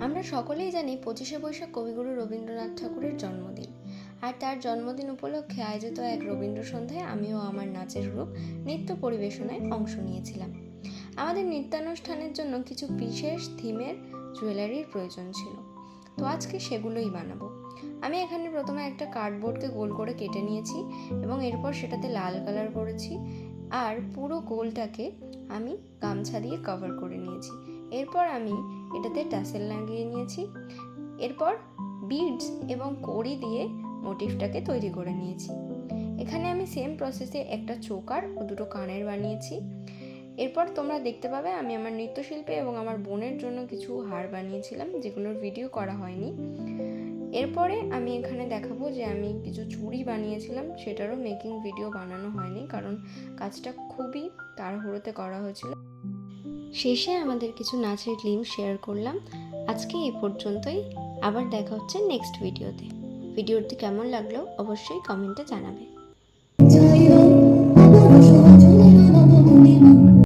আমরা সকলেই জানি 25শে বৈশাখ কবিগুরু রবীন্দ্রনাথ ঠাকুরের জন্মদিন। আর তার জন্মদিন উপলক্ষে আয়োজিত এক রবীন্দ্র সন্ধ্যায় আমিও আমার নাচের গ্রুপ নৃত্য পরিবেশনায় অংশ নিয়েছিলাম। আমাদের নৃত্যানুষ্ঠানের জন্য কিছু বিশেষ থিমের জুয়েলারির প্রয়োজন ছিল, তো আজকে সেগুলোই বানাবো। আমি এখানে প্রথমে একটা কার্ডবোর্ডকে গোল করে কেটে নিয়েছি এবং এরপর সেটাতে লাল কালার করেছি, আর পুরো গোলটাকে আমি গামছা দিয়ে কভার করে নিয়েছি। এরপর আমি এটাতে টাসেল লাগিয়ে নিয়েছি। এরপর বিডস এবং কড়ি দিয়ে মোটিভটাকে তৈরি করে নিয়েছি। এখানে আমি সেম প্রসেসে একটা চোকার ও দুটো কানের বানিয়েছি। এরপর তোমরা দেখতে পাবে আমি আমার নৃত্যশিল্পী এবং আমার বোনের জন্য কিছু হার বানিয়েছিলাম, যেগুলোর ভিডিও করা হয়নি। এরপরে আমি এখানে দেখাবো যে আমি কিছু চুড়ি বানিয়েছিলাম, সেটারও মেকিং ভিডিও বানানো হয়নি কারণ কাজটা খুবই তাড়াহুড়োতে করা হয়েছিল। শেষে আমাদের কিছু নাচের ক্লিপ শেয়ার করলাম। আজকে এই পর্যন্তই, আবার দেখা হচ্ছে নেক্সট ভিডিওতে। ভিডিওটি কেমন লাগলো অবশ্যই কমেন্টে জানাবে।